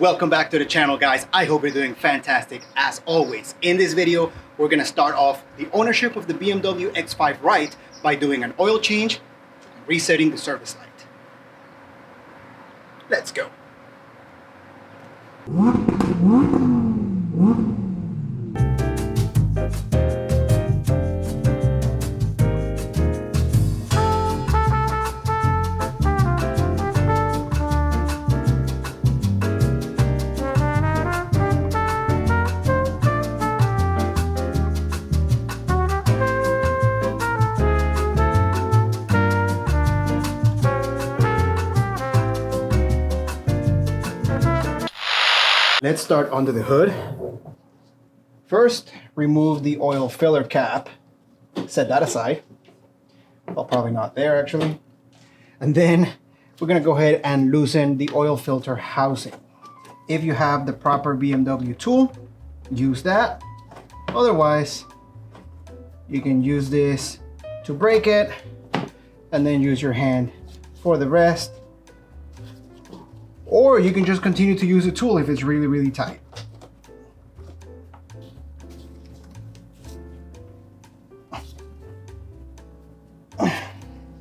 Welcome back to the channel, guys. I hope you're doing fantastic as always. In this video, we're gonna start off the ownership of the BMW X5 right by doing an oil change and resetting the service light. Let's go. Let's start under the hood. First, remove the oil filler cap. Set that aside. Well, probably not there actually. And then we're gonna go ahead and loosen the oil filter housing. If you have the proper BMW tool, use that. Otherwise, you can use this to break it and then use your hand for the rest. Or you can just continue to use the tool if it's really, really tight.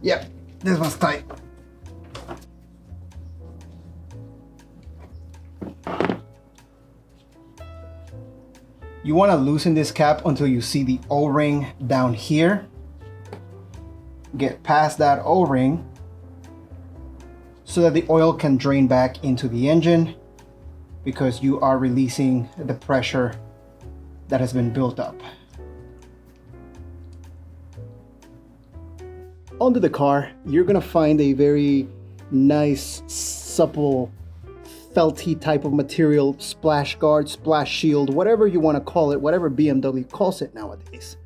Yep, this one's tight. You want to loosen this cap until you see the O-ring down here. Get past that O-ring so that the oil can drain back into the engine, because you are releasing the pressure that has been built up. Under the car, you're gonna find a very nice, supple, felty type of material, splash guard, splash shield, whatever you wanna call it, whatever BMW calls it nowadays.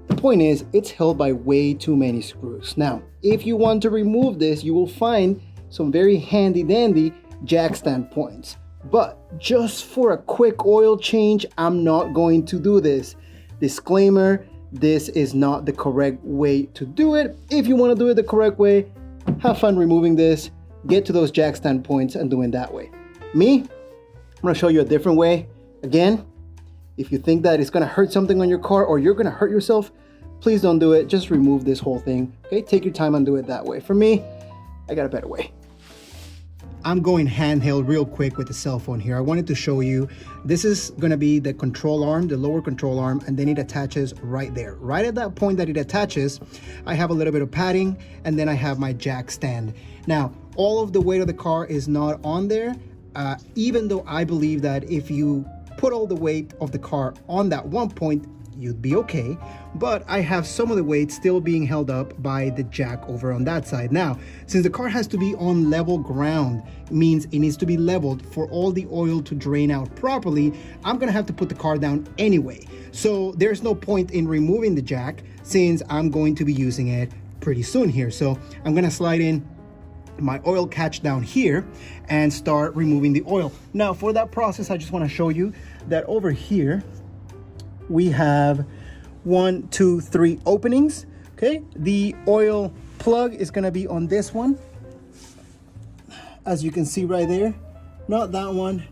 The point is, it's held by way too many screws. Now, if you want to remove this, you will find some very handy dandy jack stand points. But just for a quick oil change, I'm not going to do this. Disclaimer, this is not the correct way to do it. If you want to do it the correct way, have fun removing this, get to those jack stand points and do it that way. Me, I'm gonna show you a different way. Again, if you think that it's gonna hurt something on your car or you're gonna hurt yourself, please don't do it. Just remove this whole thing, okay? Take your time and do it that way. For me, I got a better way. I'm going handheld real quick with the cell phone here. I wanted to show you, this is gonna be the control arm, the lower control arm, and then it attaches right there. Right at that point that it attaches, I have a little bit of padding, and then I have my jack stand. Now, all of the weight of the car is not on there, even though I believe that if you put all the weight of the car on that one point, you'd be okay, but I have some of the weight still being held up by the jack over on that side. Now, since the car has to be on level ground, means it needs to be leveled for all the oil to drain out properly, I'm gonna have to put the car down anyway. So there's no point in removing the jack since I'm going to be using it pretty soon here. So I'm gonna slide in my oil catch down here and start removing the oil. Now for that process, I just wanna show you that over here, we have 1, 2, 3 openings. Okay, the oil plug is gonna be on this one, as you can see right there. Not that one,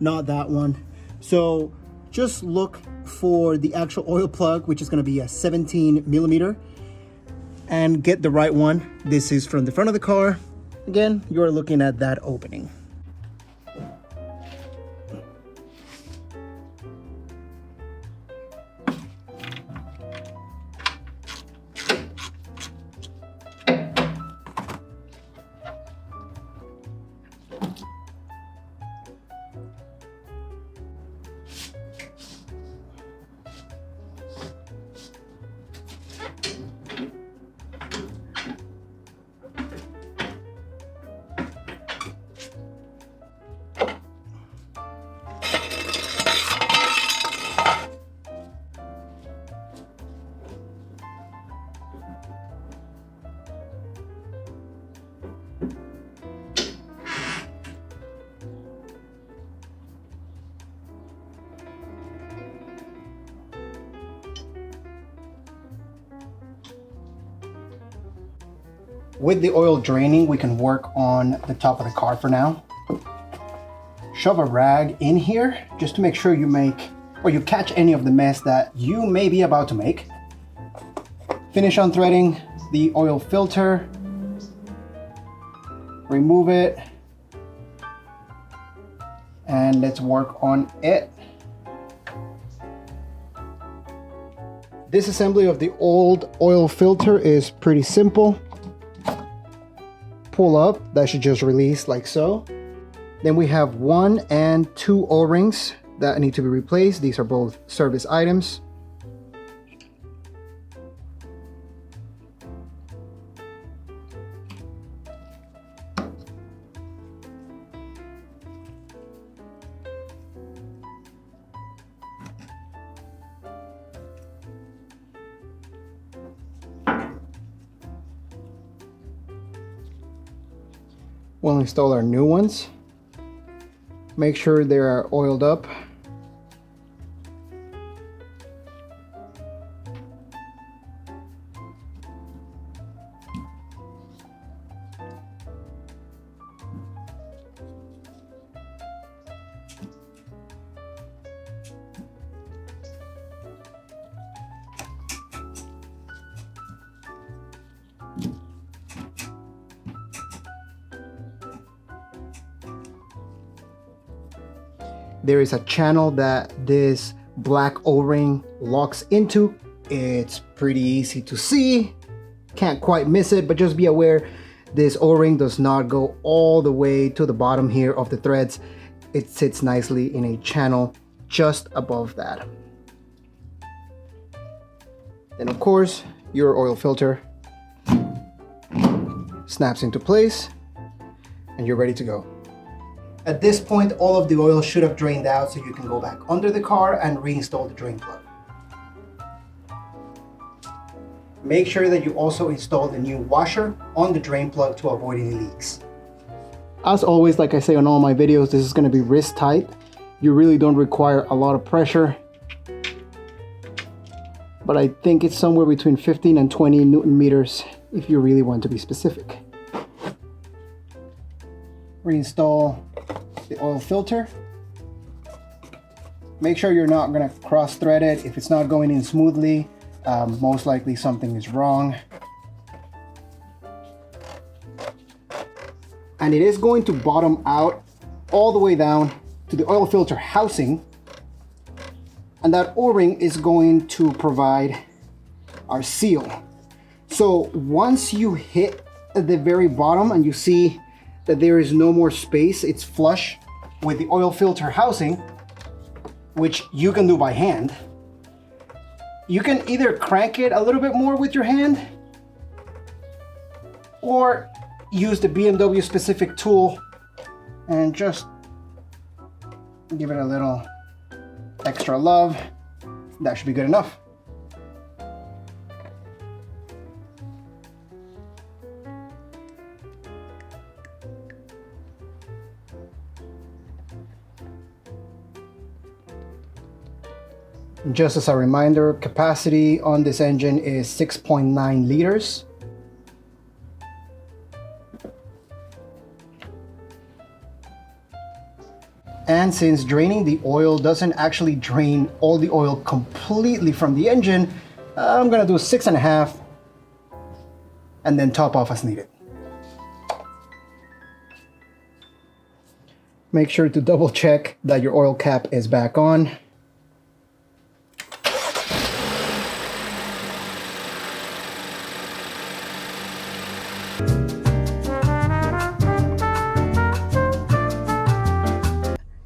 not that one. So just look for the actual oil plug, which is gonna be a 17 millimeter, and get the right one. This is from the front of the car. Again, you're looking at that opening. With the oil draining, we can work on the top of the car for now. shove a rag in here just to make sure you make, or you catch any of the mess that you may be about to make. Finish unthreading the oil filter. Remove it. And let's work on it. This assembly of the old oil filter is pretty simple. Pull up, that should just release like so. Then we have 1 and 2 O-rings that need to be replaced. These are both service items. We'll install our new ones. Make sure they are oiled up. There is a channel that this black O-ring locks into. It's pretty easy to see. Can't quite miss it, but just be aware this O-ring does not go all the way to the bottom here of the threads. It sits nicely in a channel just above that. Then of course, your oil filter snaps into place and you're ready to go. At this point, all of the oil should have drained out, so you can go back under the car and reinstall the drain plug. Make sure that you also install the new washer on the drain plug to avoid any leaks. As always, like I say on all my videos, this is going to be wrist tight. You really don't require a lot of pressure, but I think it's somewhere between 15 and 20 Newton meters if you really want to be specific. Reinstall the oil filter. Make sure you're not going to cross thread it. If it's not going in smoothly, most likely something is wrong. And it is going to bottom out all the way down to the oil filter housing, and that O-ring is going to provide our seal. So once you hit the very bottom and you see that there is no more space, it's flush with the oil filter housing, which you can do by hand. You can either crank it a little bit more with your hand or use the BMW specific tool and just give it a little extra love. That should be good enough. Just as a reminder, capacity on this engine is 6.9 liters. And since draining the oil doesn't actually drain all the oil completely from the engine, I'm gonna do 6.5 and then top off as needed. Make sure to double check that your oil cap is back on.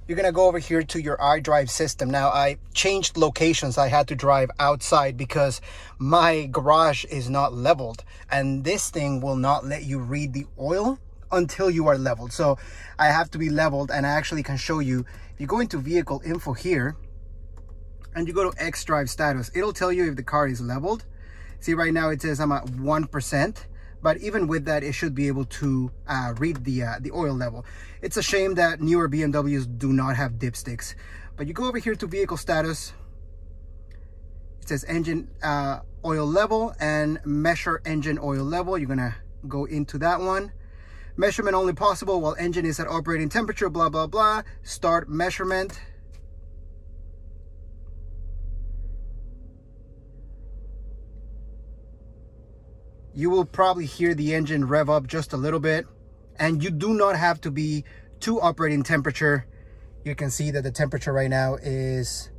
You're gonna go over here to your iDrive system. Now I changed locations. I had to drive outside because my garage is not leveled, and this thing will not let you read the oil until you are leveled. So I have to be leveled, and I actually can show you. If you go into vehicle info here and you go to xDrive status, it'll tell you if the car is leveled. See, right now it says I'm at 1%. But even with that, it should be able to read the oil level. It's a shame that newer BMWs do not have dipsticks. But you go over here to vehicle status. It says engine oil level and measure engine oil level. You're gonna go into that one. Measurement only possible while engine is at operating temperature, blah, blah, blah. Start measurement. You will probably hear the engine rev up just a little bit, and you do not have to be to operating temperature. You can see that the temperature right now is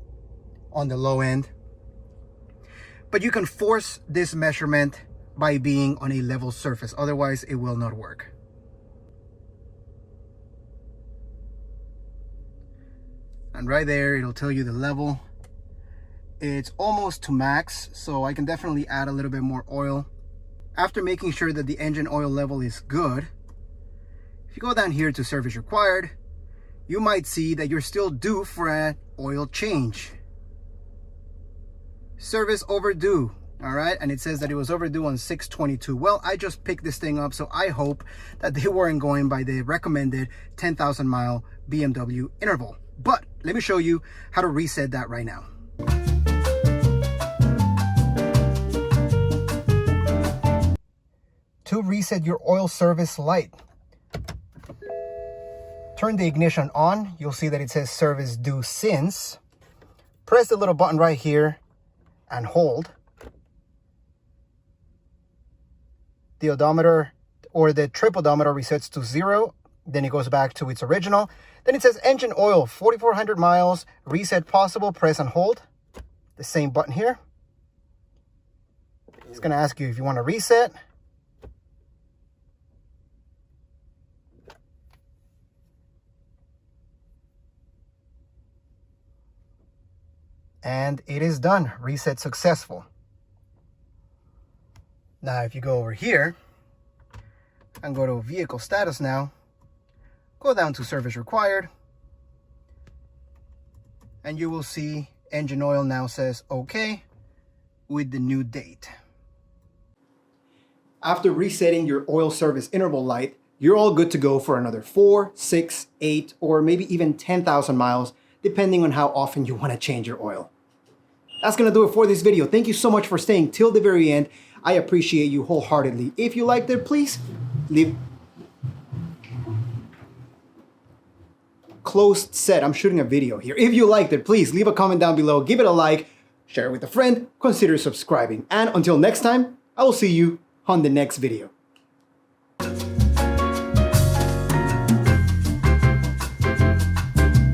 on the low end, but you can force this measurement by being on a level surface. Otherwise, it will not work. And right there, it'll tell you the level. It's almost to max, so I can definitely add a little bit more oil. After making sure that the engine oil level is good, if you go down here to service required, you might see that you're still due for an oil change. Service overdue, all right? And it says that it was overdue on 6/22. Well, I just picked this thing up, so I hope that they weren't going by the recommended 10,000 mile BMW interval. But let me show you how to reset that right now. To reset your oil service light, turn the ignition on. You'll see that it says service due since. Press the little button right here and hold. The odometer or the trip odometer resets to 0. Then it goes back to its original. Then it says engine oil, 4,400 miles, reset possible, press and hold. The same button here. It's gonna ask you if you wanna reset. And it is done, reset successful. Now, if you go over here and go to vehicle status now, go down to service required, and you will see engine oil now says okay with the new date. After resetting your oil service interval light, you're all good to go for another 4, 6, 8, or maybe even 10,000 miles, depending on how often you want to change your oil. That's going to do it for this video. Thank you so much for staying till the very end. I appreciate you wholeheartedly. If you liked it, please leave... Closed set. I'm shooting a video here. If you liked it, please leave a comment down below. Give it a like. Share it with a friend. Consider subscribing. And until next time, I will see you on the next video.